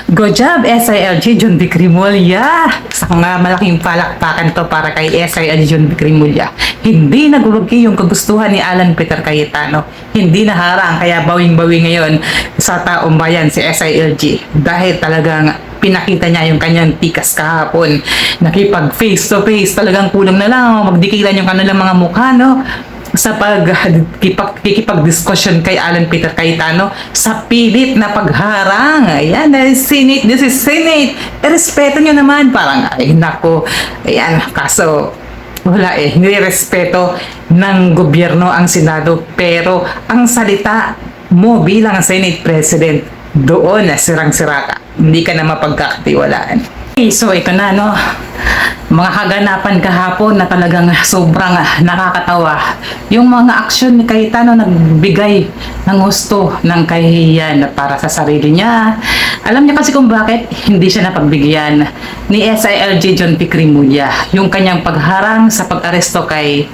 Good job, SILG John B. Crimolia! Isang malaking palakpakan to para kay SILG John B. Crimolia. Hindi nagulugi yung kagustuhan ni Alan Peter Cayetano. Hindi naharang, kaya bawing-bawi ngayon sa taong bayan si SILG. Dahil talagang pinakita niya yung kanyang tikas kahapon. Nakipag face to face, talagang kulang na lang magdikitan yung kanilang mga mukha, no? Sa pagkikipag-discussion kay Alan Peter Cayetano sa pilit na pagharang. Ayan, Senate, this is Senate. Respeto nyo naman. Parang, ay nako. Ayan, kaso wala nire-respeto ng gobyerno ang Senado. Pero ang salita mo bilang Senate President, doon sirang-sira ka. Hindi ka na mapagkakatiwalaan. So ito na, no, mga kaganapan kahapon na talagang sobrang nakakatawa. Yung mga aksyon ni Cayetano nagbigay ng gusto ng kahihiyan para sa sarili niya. Alam niya kasi kung bakit hindi siya napagbigyan ni SILG John P. Crimolia yung kanyang pagharang sa pag-aresto kay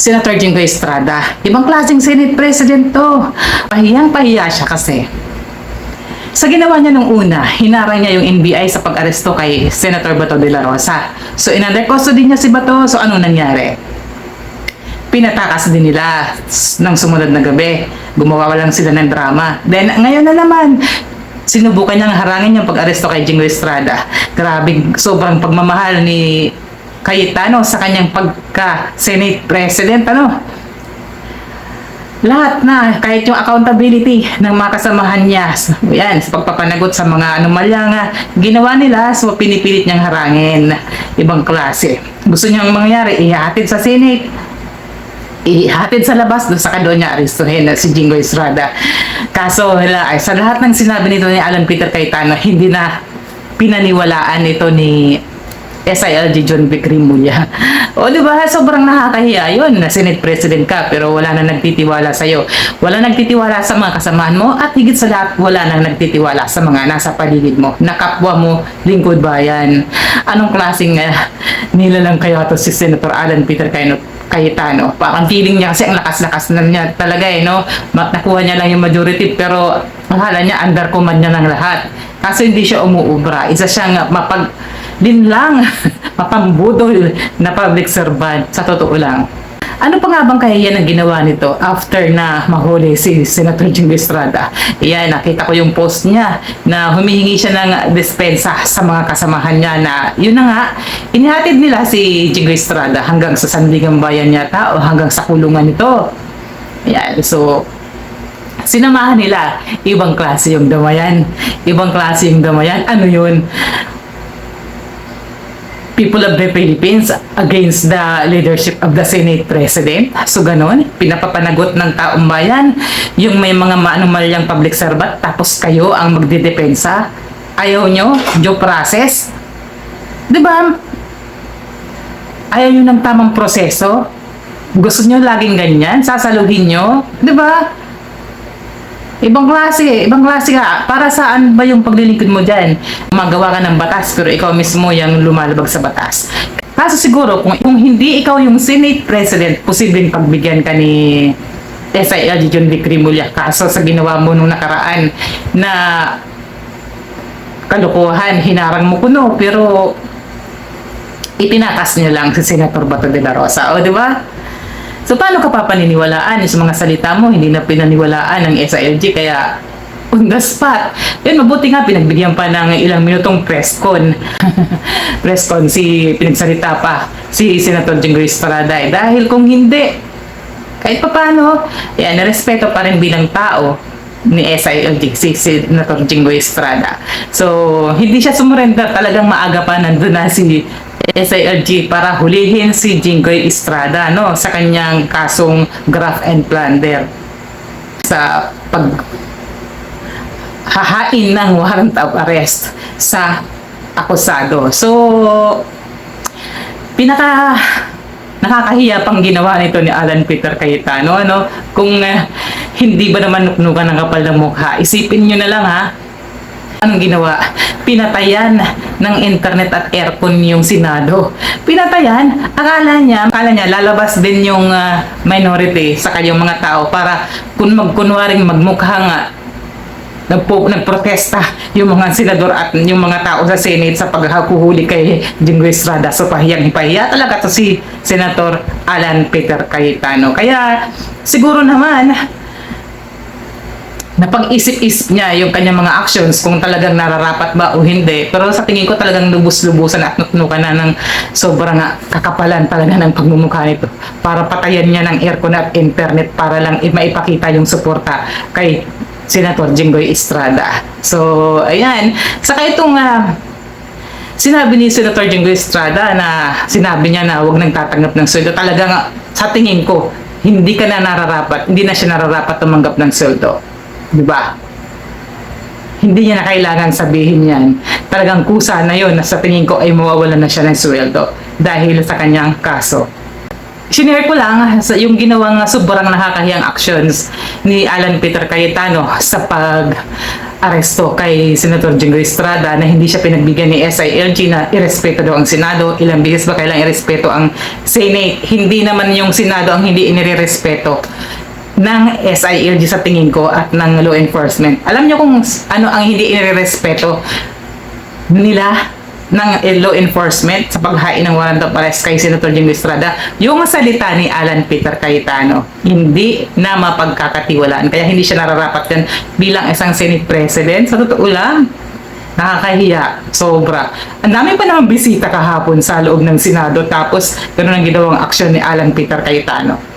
Senator Jingoy Estrada. Ibang klaseng Senate President to. Pahiyang-pahiya siya kasi. Sa ginawa niya nung una, hinarang niya yung NBI sa pag-aresto kay Senator Bato de la Rosa. So, in-under custody niya si Bato. So, anong nangyari? Pinatakas din nila ng sumunod na gabi. Gumawa lang sila ng drama. Then, ngayon na naman, sinubukan niyang harangin yung pag-aresto kay Jingoy Estrada. Grabe, sobrang pagmamahal ni Cayetano sa kanyang pagka-Senate President, ano? Lahat na, kahit yung accountability ng mga kasamahan niya, yan, sa pagpapanagot sa mga anomalya nga, ginawa nila, so pinipilit niyang harangin. Ibang klase. Gusto niyang mangyari, ihatid sa Senate, ihatid sa labas, doon sa doon niya aristuhin si Jingoy Estrada. Kaso, sa lahat ng sinabi nito ni Alan Peter Cayetano, hindi na pinaniwalaan ito ni SILG John B. Crimolia. O diba, sobrang nakakahiya yun na Senate President ka pero wala na nagtitiwala sa'yo. Wala nagtitiwala sa mga kasamahan mo at higit sa lahat, wala na nagtitiwala sa mga nasa paligid mo. Nakapwa mo, lingkod bayan. Anong klaseng nilalang kaya to si Senator Alan Peter Cayetano? Parang feeling niya kasi ang lakas-lakas na niya talaga no? Nakuha niya lang yung majority pero akala niya under command niya ng lahat. Kaso hindi siya umuubra. Isa siyang linlang, mapambudol na public servant. Sa totoo lang. Ano pa nga bang kahihiyan ang ginawa nito after na mahuli si Senator Jingoy Estrada? Iyan, nakita ko yung post niya na humihingi siya ng dispensa sa mga kasamahan niya na yun na nga, inihatid nila si Jingoy Estrada hanggang sa Sandigan Bayan yata o hanggang sa kulungan nito. Ayan, so sinamahan nila. Ibang klase yung damayan. Ibang klase yung damayan. Ano yun? People of the Philippines against the leadership of the Senate President. So, ganon. Pinapapanagot ng taong bayan. Yung may mga maanumalyang public servant, tapos kayo ang magdidepensa. Ayaw nyo? Due process? Diba? Ayaw nyo ng tamang proseso? Gusto nyo laging ganyan? Sasaluhin nyo? Diba? Ibang klase ka. Para saan ba yung paglilingkod mo dyan? Magawa ka ng batas, pero ikaw mismo yung lumalabag sa batas. Kaso siguro, kung hindi ikaw yung Senate President, posibleng pagbigyan ka ni SILG John B. Crimolia. Kaso sa ginawa mo nung nakaraan na kalukuhan, hinarang mo kuno, pero itinakas niya lang si Senator Bato de la Rosa. O, di ba? So, paano ka papaniniwalaan? Sa mga salita mo, hindi na pinaniwalaan ng SILG, kaya on the spot. Yan, mabuti nga, pinagbigyan pa ng ilang minutong press con. Press con, pinagsalita pa si Senator Jingoy Estrada. Dahil kung hindi, kahit pa paano, yan, narespeto pa rin bilang tao ni SILG, si Senator Jingoy Estrada. So, hindi siya sumurrender. Talagang maaga pa nandun na si SILG para hulihin si Jingoy Estrada sa kanyang kasong graft and plunder sa paghahain ng warrant of arrest sa akusado. So, nakakahiya pang ginawa nito ni Alan Peter Cayetano. Kung hindi ba naman nuknukan ng kapal ng mukha, isipin nyo na lang anong ginawa? Pinatayan ng internet at aircon yung Senado. Pinatayan, akala niya lalabas din yung minority sa kanyang mga tao para kunwaring magmukhang nagprotesta yung mga senador at yung mga tao sa Senate sa paghahuhuli kay Jinggoy Estrada. So pahiyang-pahiya talaga to si Senator Alan Peter Cayetano. Kaya siguro naman napag-isip-isip niya yung kanyang mga actions kung talagang nararapat ba o hindi. Pero sa tingin ko talagang lubos-lubusan at nutnukan na ng sobrang kakapalan talaga ng pagmumukha nito para patayan niya ng aircon at internet para lang maipakita yung suporta kay Senator Jinggoy Estrada. So, ayan. Saka itong sinabi ni Senator Jinggoy Estrada na sinabi niya na huwag nang tatanggap ng sweldo. Talagang sa tingin ko, hindi na siya nararapat tumanggap ng sweldo. Diba? Hindi niya na kailangan sabihin yan. Talagang kusa na yun na sa tingin ko ay mawawalan na siya ng sweldo dahil sa kanyang kaso. Sinare ko lang yung ginawang sobrang nakakahiyang actions ni Alan Peter Cayetano sa pag-aresto kay Senator Jinggoy Estrada na hindi siya pinagbigyan ni SILG na irespeto daw ang Senado. Ilang beses ba kailangan irespeto ang Senate? Hindi naman yung Senado ang hindi inirespeto ng SILG sa tingin ko at ng law enforcement. Alam niyo kung ano ang hindi inirespeto nila ng law enforcement sa paghain ng warrant of arrest kay Senator Jinggoy Estrada? Yung salita ni Alan Peter Cayetano, hindi na mapagkakatiwalaan. Kaya hindi siya nararapat yan bilang isang Senate President. Sa totoo lang, nakakahiya. Sobra. Ang dami pa naman bisita kahapon sa loob ng Senado tapos ganoon ang ginawang aksyon ni Alan Peter Cayetano.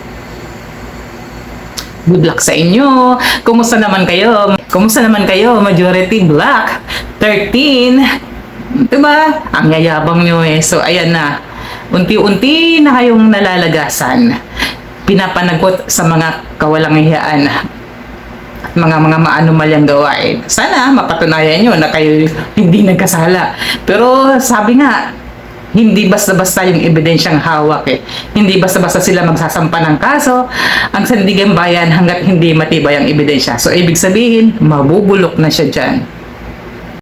Good luck sa inyo. Kumusta naman kayo? Kumusta naman kayo? Majority Black 13. Diba? Ang yayabang nyo eh. So, ayan na. Unti-unti na kayong nalalagasan. Pinapanagot sa mga kawalang hiyaan. Mga maanumalyang gawain. Sana mapatunayan nyo na kayo hindi nagkasala. Pero sabi nga, hindi basta-basta yung ebidensyang hawak eh. Hindi basta-basta sila magsasampa ng kaso ang sandigang bayan hanggat hindi matibay ang ebidensya. So, ibig sabihin, mabubulok na siya dyan.